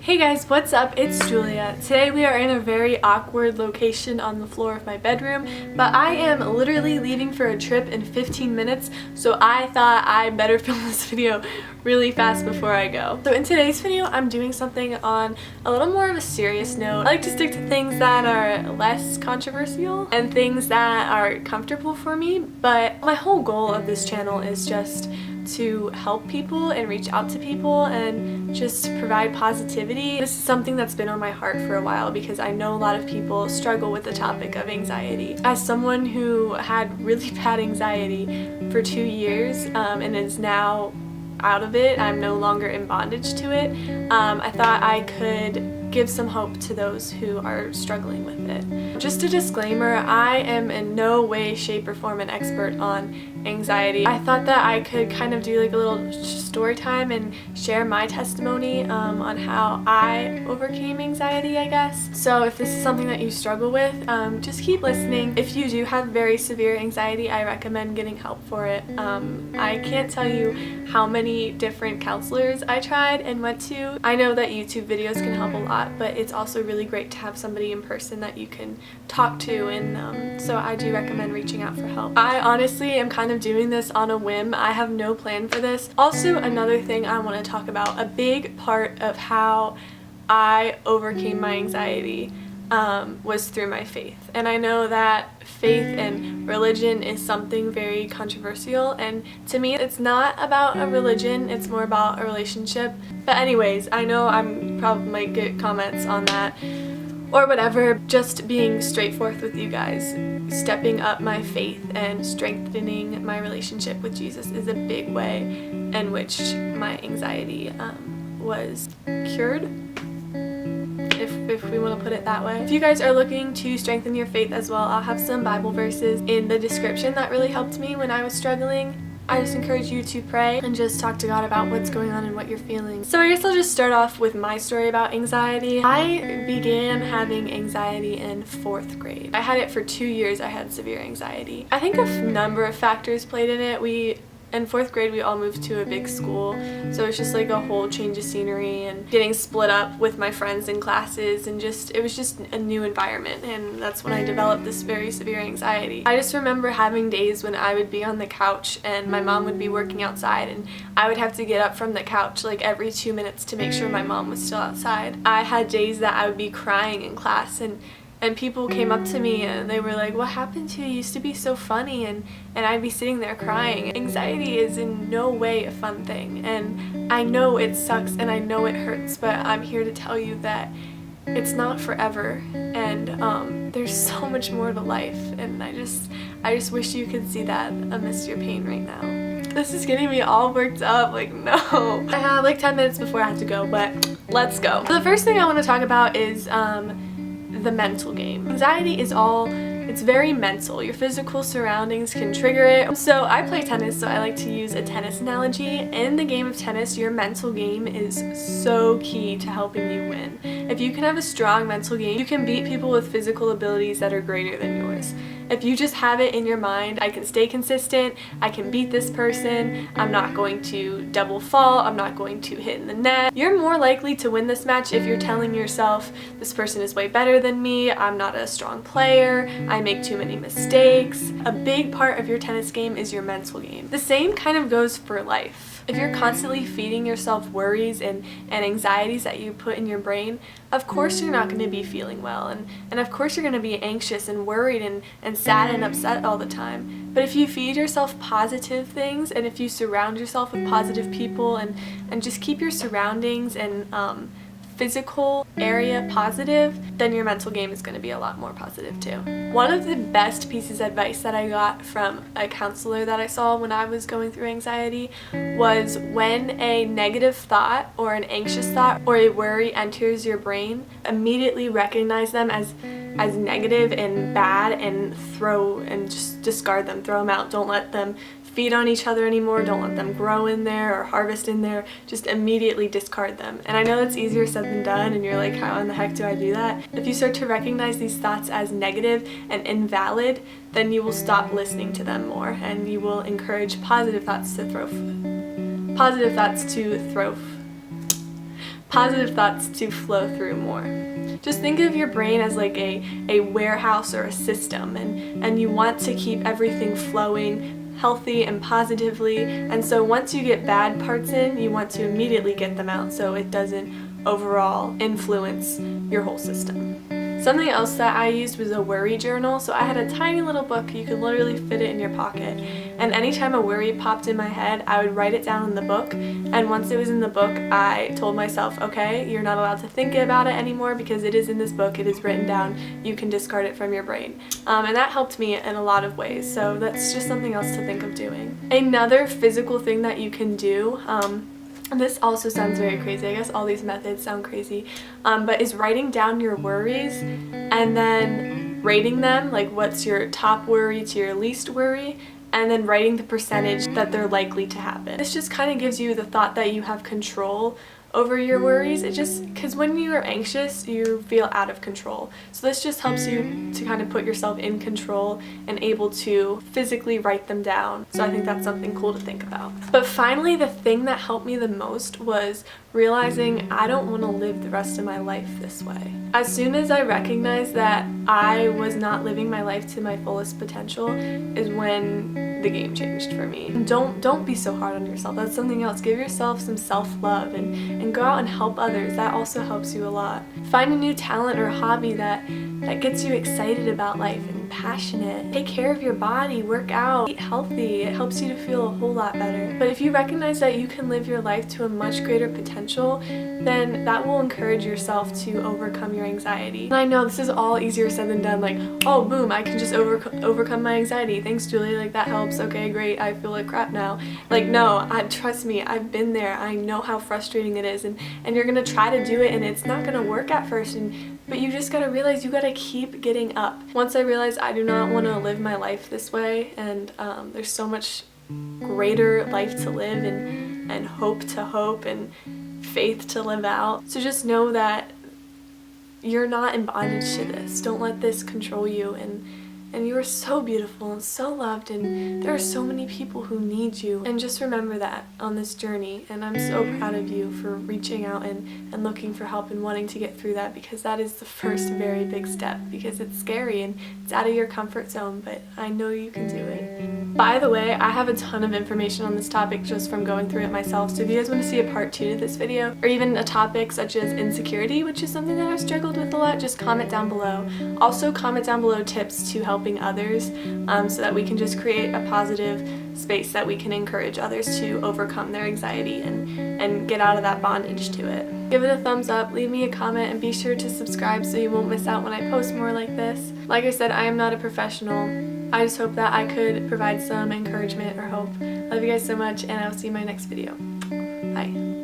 Hey guys, what's up? It's Julia. Today we are in a very awkward location on the floor of my bedroom, but I am literally leaving for a trip in 15 minutes, so I thought I better film this video really fast before I go. So in today's video, I'm doing something on a little more of a serious note. I like to stick to things that are less controversial and things that are comfortable for me, but my whole goal of this channel is just to help people and reach out to people and just provide positivity. This is something that's been on my heart for a while because I know a lot of people struggle with the topic of anxiety. As someone who had really bad anxiety for 2 years and is now out of it, I'm no longer in bondage to it, I thought I could give some hope to those who are struggling with it. Just a disclaimer, I am in no way, shape, or form an expert on anxiety. I thought that I could kind of do like a little story time and share my testimony on how I overcame anxiety, I guess. So if this is something that you struggle with, just keep listening. If you do have very severe anxiety, I recommend getting help for it. I can't tell you how many different counselors I tried and went to. I know that YouTube videos can help a lot, but it's also really great to have somebody in person that you can talk to, and so I do recommend reaching out for help. I honestly am kind of doing this on a whim. I have no plan for this. Also, another thing I want to talk about, a big part of how I overcame my anxiety was through my faith. And I know that faith and religion is something very controversial, and to me it's not about a religion, it's more about a relationship. But anyways, I know I'm probably might get comments on that or whatever. Just being straightforward with you guys, stepping up my faith and strengthening my relationship with Jesus is a big way in which my anxiety was cured, if we want to put it that way. If you guys are looking to strengthen your faith as well, I'll have some Bible verses in the description that really helped me when I was struggling. I just encourage you to pray and just talk to God about what's going on and what you're feeling. So I guess I'll just start off with my story about anxiety. I began having anxiety in 4th grade. I had it for 2 years. I had severe anxiety. I think a number of factors played in it. In 4th grade, we all moved to a big school, so it's just like a whole change of scenery and getting split up with my friends in classes, and it was just a new environment, and that's when I developed this very severe anxiety. I just remember having days when I would be on the couch and my mom would be working outside, and I would have to get up from the couch like every 2 minutes to make sure my mom was still outside. I had days that I would be crying in class, and people came up to me and they were like, "What happened to you? You used to be so funny," and I'd be sitting there crying. Anxiety is in no way a fun thing, and I know it sucks and I know it hurts, but I'm here to tell you that it's not forever, and there's so much more to life, and I just wish you could see that amidst your pain right now. This is getting me all worked up, like no. I have like 10 minutes before I have to go, but let's go. So the first thing I want to talk about is the mental game. Anxiety is it's very mental. Your physical surroundings can trigger it. So I play tennis, so I like to use a tennis analogy. In the game of tennis, your mental game is so key to helping you win. If you can have a strong mental game, you can beat people with physical abilities that are greater than yours. If you just have it in your mind, I can stay consistent, I can beat this person, I'm not going to double fall, I'm not going to hit in the net, you're more likely to win this match if you're telling yourself, this person is way better than me, I'm not a strong player, I make too many mistakes. A big part of your tennis game is your mental game. The same kind of goes for life. If you're constantly feeding yourself worries and anxieties that you put in your brain, of course you're not going to be feeling well, and of course you're going to be anxious and worried and sad and upset all the time. But if you feed yourself positive things, and if you surround yourself with positive people and just keep your surroundings and physical area positive, then your mental game is going to be a lot more positive too. One of the best pieces of advice that I got from a counselor that I saw when I was going through anxiety was, when a negative thought or an anxious thought or a worry enters your brain, immediately recognize them as negative and bad and just discard them, throw them out. Don't let them feed on each other anymore, don't let them grow in there or harvest in there, just immediately discard them. And I know that's easier said than done, and you're like, how in the heck do I do that? If you start to recognize these thoughts as negative and invalid, then you will stop listening to them more, and you will encourage positive thoughts to thrive. positive thoughts to flow through more. Just think of your brain as like a warehouse or a system, and you want to keep everything flowing healthy and positively, and so once you get bad parts in, you want to immediately get them out so it doesn't overall influence your whole system. Something else that I used was a worry journal. So I had a tiny little book, you could literally fit it in your pocket, and anytime a worry popped in my head, I would write it down in the book, and once it was in the book, I told myself, okay, you're not allowed to think about it anymore because it is in this book, it is written down, you can discard it from your brain. And that helped me in a lot of ways, so that's just something else to think of doing. Another physical thing that you can do, and this also sounds very crazy, I guess all these methods sound crazy, but is writing down your worries and then rating them, like what's your top worry to your least worry, and then writing the percentage that they're likely to happen. This just kind of gives you the thought that you have control over your worries. It just, because when you are anxious, you feel out of control. So this just helps you to kind of put yourself in control and able to physically write them down. So I think that's something cool to think about. But finally, the thing that helped me the most was realizing I don't want to live the rest of my life this way. As soon as I recognized that I was not living my life to my fullest potential is when the game changed for me. Don't be so hard on yourself. That's something else. Give yourself some self-love and go out and help others. That also helps you a lot. Find a new talent or hobby that gets you excited about life and passionate. Take care of your body, work out, eat healthy. It helps you to feel a whole lot better. But if you recognize that you can live your life to a much greater potential, then that will encourage yourself to overcome your anxiety. And I know this is all easier said than done, like, oh boom, I can just overcome my anxiety. Thanks, Julie, like that helps. Okay, great, I feel like crap now. Like, no, trust me, I've been there. I know how frustrating it is, and you're gonna try to do it and it's not gonna work at first, but you just gotta realize you gotta keep getting up. Once I realized I do not want to live my life this way, and there's so much greater life to live and hope and faith to live out. So just know that you're not in bondage to this. Don't let this control you, and you are so beautiful and so loved, and there are so many people who need you. And just remember that on this journey, and I'm so proud of you for reaching out and looking for help and wanting to get through that, because that is the first very big step, because it's scary and it's out of your comfort zone, but I know you can do it. By the way, I have a ton of information on this topic just from going through it myself, so if you guys want to see a part 2 to this video, or even a topic such as insecurity, which is something that I've struggled with a lot, just comment down below. Also comment down below tips to helping others, so that we can just create a positive space that we can encourage others to overcome their anxiety and get out of that bondage to it. Give it a thumbs up, leave me a comment, and be sure to subscribe so you won't miss out when I post more like this. Like I said, I am not a professional. I just hope that I could provide some encouragement or hope. I love you guys so much, and I'll see you in my next video. Bye.